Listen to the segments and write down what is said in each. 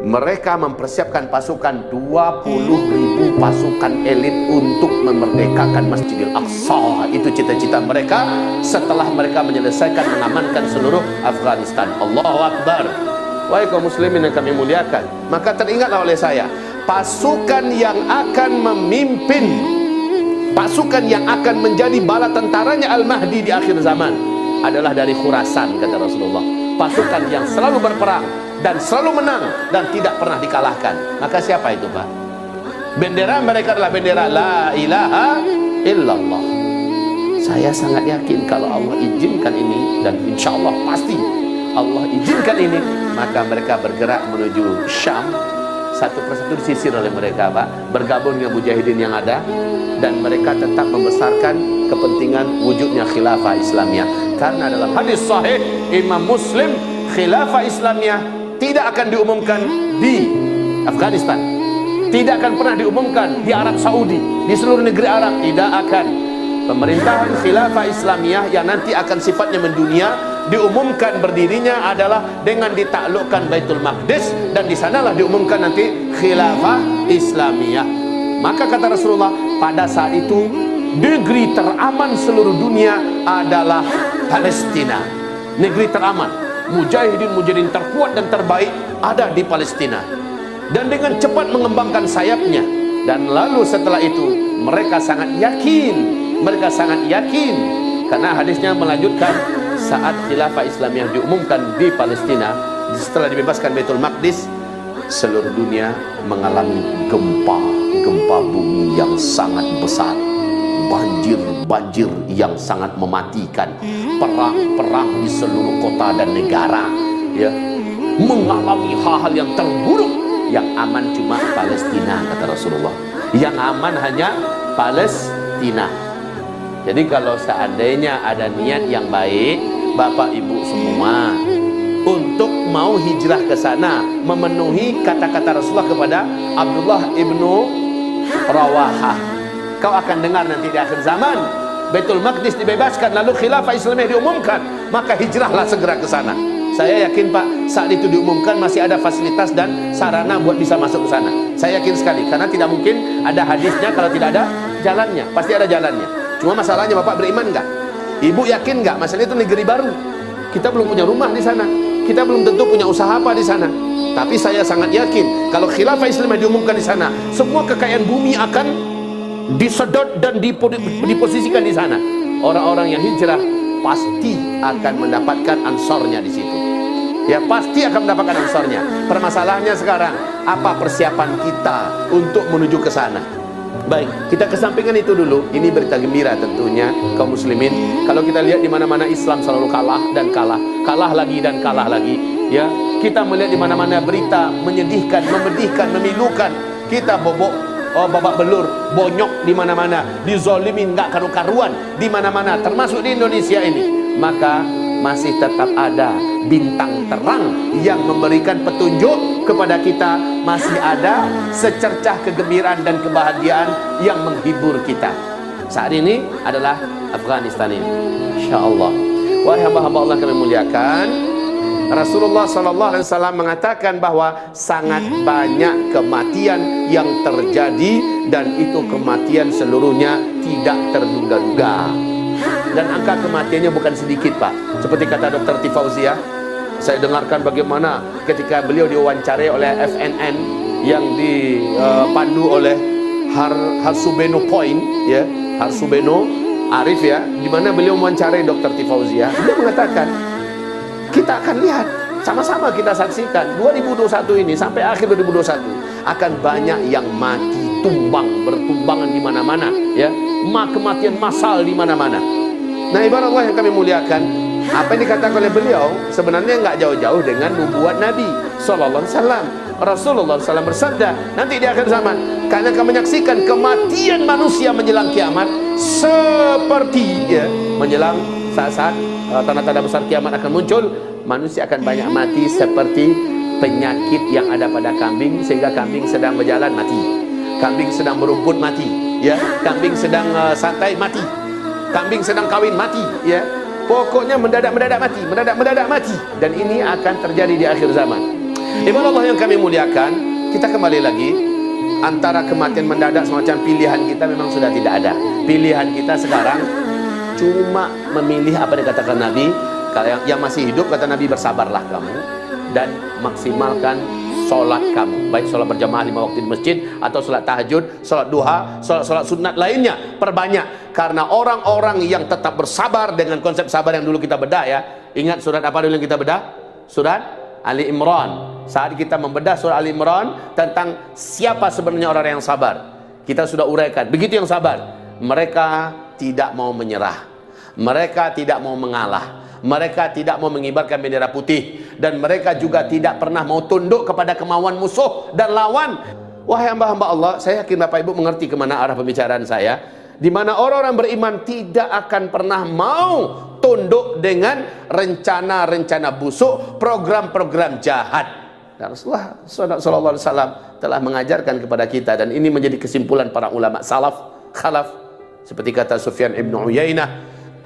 Mereka mempersiapkan pasukan 20.000 pasukan elit untuk memerdekakan Masjidil Aqsa. Itu cita-cita mereka setelah mereka menyelesaikan mengamankan seluruh Afghanistan. Allahu Akbar. Wahai kaum muslimin yang kami muliakan, maka teringatlah oleh saya, pasukan yang akan memimpin, pasukan yang akan menjadi bala tentaranya Al-Mahdi di akhir zaman adalah dari Khurasan, kata Rasulullah. Pasukan yang selalu berperang dan selalu menang dan tidak pernah dikalahkan. Maka siapa itu, Pak? Bendera mereka adalah bendera La ilaha illallah. Saya sangat yakin kalau Allah izinkan ini, dan insya Allah pasti Allah izinkan ini, maka mereka bergerak menuju Syam. Satu persatu disisir oleh mereka, Pak, bergabung dengan mujahidin yang ada, dan mereka tetap membesarkan kepentingan wujudnya khilafah Islamiyah. Karena dalam hadis sahih Imam Muslim, khilafah Islamiyah tidak akan diumumkan di Afghanistan, tidak akan pernah diumumkan di Arab Saudi, di seluruh negeri Arab, tidak akan. Pemerintahan khilafah Islamiyah yang nanti akan sifatnya mendunia, diumumkan berdirinya adalah dengan ditaklukkan Baitul Maqdis, dan di sanalah diumumkan nanti khilafah Islamiyah. Maka kata Rasulullah, pada saat itu negeri teraman seluruh dunia adalah Palestina. Negeri teraman, mujahidin terkuat dan terbaik ada di Palestina, dan dengan cepat mengembangkan sayapnya. Dan lalu setelah itu mereka sangat yakin, karena hadisnya melanjutkan, saat khilafah Islamiyah diumumkan di Palestina, setelah dibebaskan Baitul Maqdis, seluruh dunia mengalami gempa bumi yang sangat besar, banjir yang sangat mematikan, perang di seluruh kota dan negara, ya, mengalami hal-hal yang terburuk. Yang aman cuma Palestina, kata Rasulullah. Yang aman hanya Palestina. Jadi kalau seandainya ada niat yang baik, Bapak Ibu semua, untuk mau hijrah ke sana, memenuhi kata-kata Rasulullah kepada Abdullah ibnu Rawahah, kau akan dengar nanti di akhir zaman Baitul Maqdis dibebaskan, lalu khilafah Islamiyah diumumkan, maka hijrahlah segera ke sana. Saya yakin, Pak, saat itu diumumkan masih ada fasilitas dan sarana buat bisa masuk ke sana. Saya yakin sekali, karena tidak mungkin ada hadisnya kalau tidak ada jalannya. Pasti ada jalannya. Cuma masalahnya, Bapak beriman nggak? Ibu yakin nggak? Masalah itu negeri baru. Kita belum punya rumah di sana. Kita belum tentu punya usaha apa di sana. Tapi saya sangat yakin kalau khilafah Islamiyah diumumkan di sana, semua kekayaan bumi akan disedot dan diposisikan di sana. Orang-orang yang hijrah pasti akan mendapatkan ansornya di situ. Ya, pasti akan mendapatkan ansornya. Permasalahannya sekarang, apa persiapan kita untuk menuju ke sana? Baik, kita kesampingkan itu dulu. Ini berita gembira tentunya kaum muslimin. Kalau kita lihat di mana-mana Islam selalu kalah dan kalah lagi dan kalah lagi. Ya, kita melihat di mana-mana berita menyedihkan, memedihkan, memilukan. Kita babak belur, bonyok di mana-mana, dizolimin nggak karu-karuan di mana-mana, termasuk di Indonesia ini. Maka masih tetap ada bintang terang yang memberikan petunjuk kepada kita, masih ada secercah kegembiraan dan kebahagiaan yang menghibur kita. Saat ini adalah Afghanistan ini, insyaallah. Wahai hamba-hamba Allah kami muliakan, Rasulullah SAW mengatakan bahwa sangat banyak kematian yang terjadi, dan itu kematian seluruhnya tidak terduga-duga. Dan angka kematiannya bukan sedikit, Pak. Seperti kata Dr. Tifauzia, saya dengarkan bagaimana ketika beliau diwawancarai oleh FNN yang dipandu oleh Harsubeno Point, ya, Harsubeno Arif, ya, di mana beliau mewawancarai Dr. Tifauzia. Beliau mengatakan, kita akan lihat, sama-sama kita saksikan 2021 ini sampai akhir 2021 akan banyak yang mati, bertumbangan di mana-mana, ya, kematian massal di mana-mana. Nah, ibarat Allah yang kami muliakan, apa yang dikatakan oleh beliau sebenarnya nggak jauh-jauh dengan nubuat Nabi Sallallahu Alaihi Wasallam. Rasulullah SAW bersabda, nanti di akhir zaman kalian akan menyaksikan kematian manusia menjelang kiamat seperti, ya, menjelang saat-saat tanda-tanda besar kiamat akan muncul. Manusia akan banyak mati seperti penyakit yang ada pada kambing, sehingga kambing sedang berjalan mati, kambing sedang berumput mati, ya, kambing sedang santai mati, kambing sedang kawin mati, ya, pokoknya mendadak mati. Dan ini akan terjadi di akhir zaman. Ibarat Allah yang kami muliakan, kita kembali lagi, antara kematian mendadak semacam pilihan kita memang sudah tidak ada. Pilihan kita sekarang cuma memilih apa yang dikatakan Nabi. Kalau yang masih hidup, kata Nabi, bersabarlah kamu dan maksimalkan sholat kamu, baik sholat berjamaah 5 waktu di masjid, atau sholat tahajud, sholat duha, sholat sunat lainnya, perbanyak. Karena orang-orang yang tetap bersabar dengan konsep sabar yang dulu kita bedah ya. Ingat surat apa dulu yang kita bedah? Surat Ali Imran. Saat kita membedah surah Ali Imran tentang siapa sebenarnya orang yang sabar, kita sudah uraikan. Begitu yang sabar, mereka tidak mau menyerah, mereka tidak mau mengalah, mereka tidak mau mengibarkan bendera putih, dan mereka juga tidak pernah mau tunduk kepada kemauan musuh dan lawan. Wahai hamba-hamba Allah, saya yakin Bapak Ibu mengerti kemana arah pembicaraan saya, di mana orang-orang beriman tidak akan pernah mau tunduk dengan rencana-rencana busuk, program-program jahat. Dan Rasulullah sallallahu alaihi wasallam telah mengajarkan kepada kita, dan ini menjadi kesimpulan para ulama salaf, khalaf, seperti kata Sufyan ibn Uyainah,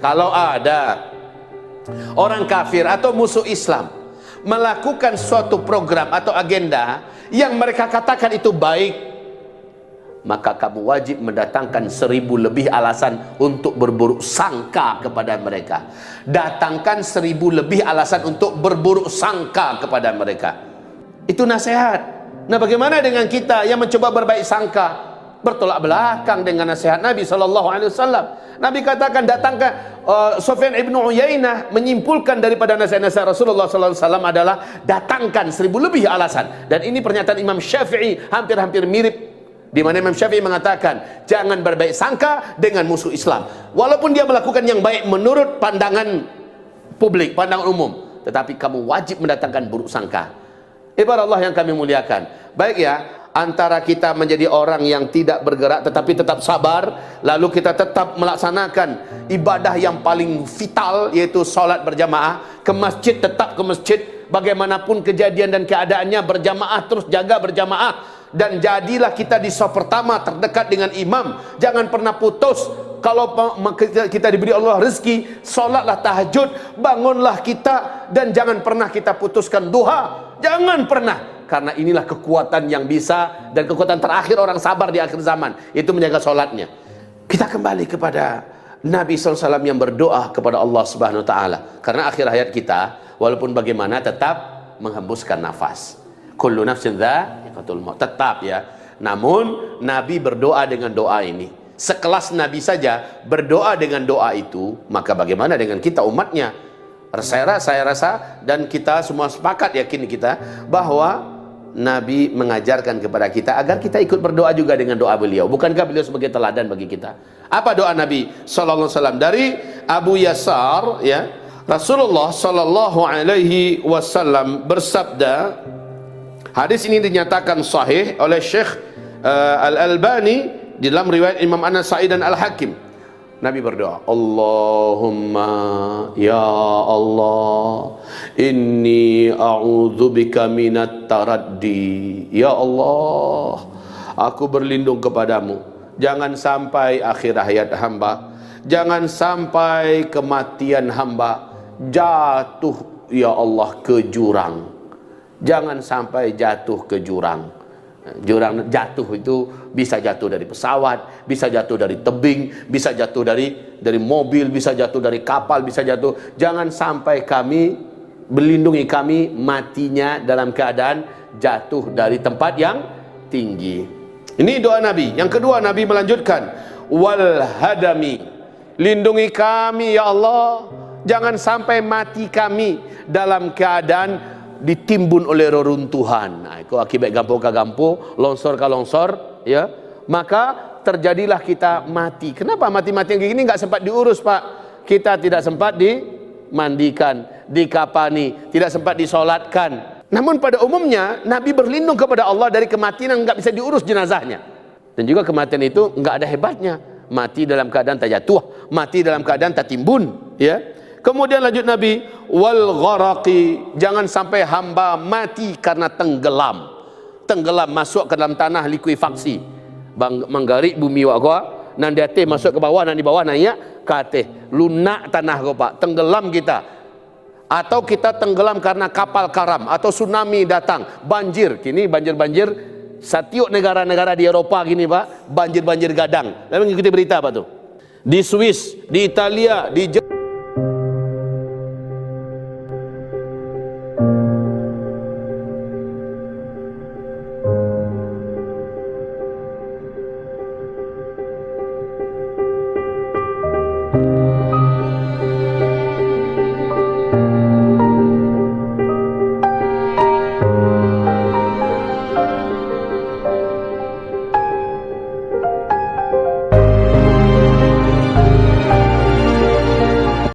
kalau ada orang kafir atau musuh Islam melakukan suatu program atau agenda yang mereka katakan itu baik, maka kamu wajib mendatangkan 1000 lebih alasan untuk berburuk sangka kepada mereka. Datangkan 1000 lebih alasan untuk berburuk sangka kepada mereka. Itu nasihat. Nah, bagaimana dengan kita yang mencoba berbaik sangka, bertolak belakang dengan nasihat Nabi SAW? Nabi katakan, datangkan, Sufyan ibn Uyainah menyimpulkan daripada nasihat-nasihat Rasulullah SAW adalah datangkan 1000 lebih alasan. Dan ini pernyataan Imam Syafi'i hampir-hampir mirip, di mana Imam Syafi'i mengatakan jangan berbaik sangka dengan musuh Islam, walaupun dia melakukan yang baik menurut pandangan publik, pandangan umum, tetapi kamu wajib mendatangkan buruk sangka. Ibarat Allah yang kami muliakan, baik ya, antara kita menjadi orang yang tidak bergerak tetapi tetap sabar, lalu kita tetap melaksanakan ibadah yang paling vital, yaitu sholat berjamaah, ke masjid tetap ke masjid, bagaimanapun kejadian dan keadaannya, berjamaah terus jaga berjamaah, dan jadilah kita di saf pertama terdekat dengan imam. Jangan pernah putus. Kalau kita diberi Allah rezeki, sholatlah tahajud, bangunlah kita, dan jangan pernah kita putuskan duha. Jangan pernah, karena inilah kekuatan yang bisa, dan kekuatan terakhir orang sabar di akhir zaman, itu menjaga sholatnya. Kita kembali kepada Nabi SAW yang berdoa kepada Allah Subhanahu Wa Taala, karena akhir hayat kita, walaupun bagaimana tetap menghembuskan nafas. Kullu nafsin dha'iqatul maut, tetap ya. Namun Nabi berdoa dengan doa ini. Sekelas Nabi saja berdoa dengan doa itu, maka bagaimana dengan kita umatnya? Saya rasa dan kita semua sepakat, yakin kita bahwa Nabi mengajarkan kepada kita agar kita ikut berdoa juga dengan doa beliau. Bukankah beliau sebagai teladan bagi kita? Apa doa Nabi sallallahu alaihi wasallam? Dari Abu Yasar ya, Rasulullah sallallahu alaihi wasallam bersabda, hadis ini dinyatakan sahih oleh Syekh Al-Albani di dalam riwayat Imam An-Nasa'i dan Al-Hakim. Nabi berdoa, Allahumma ya Allah, inni a'udzubika minat taraddi. Ya Allah, aku berlindung kepadamu, jangan sampai akhir hayat hamba, jangan sampai kematian hamba jatuh ya Allah ke jurang. Jangan sampai jatuh ke jurang. Jurang jatuh itu bisa jatuh dari pesawat, bisa jatuh dari tebing, bisa jatuh dari mobil, bisa jatuh dari kapal, bisa jatuh. Jangan sampai kami, melindungi kami matinya dalam keadaan jatuh dari tempat yang tinggi. Ini doa Nabi. Yang kedua, Nabi melanjutkan, wal hadami, lindungi kami ya Allah, jangan sampai mati kami dalam keadaan ditimbun oleh reruntuhan. Nah, itu akibat gampur ke gampur, longsor ke longsor, ya. Maka terjadilah kita mati. Kenapa mati-mati yang gini nggak sempat diurus, Pak? Kita tidak sempat dimandikan, dikapani, tidak sempat disolatkan. Namun pada umumnya Nabi berlindung kepada Allah dari kematian yang nggak bisa diurus jenazahnya. Dan juga kematian itu nggak ada hebatnya. Mati dalam keadaan tak jatuh, mati dalam keadaan tak timbun, ya. Kemudian lanjut Nabi, wal gharaqi, jangan sampai hamba mati karena tenggelam. Tenggelam masuk ke dalam tanah likuifaksi. Menggarik bumi wak gua, nan di atas masuk ke bawah, nan di bawah naik ke atas. Lunak tanah gua Pak, tenggelam kita. atau kita tenggelam karena kapal karam, atau tsunami datang, banjir. Kini banjir-banjir setiap negara-negara di Eropa gini Pak, banjir-banjir gadang. Lalu mengikuti berita apa tuh? Di Swiss, di Italia, di Jerman.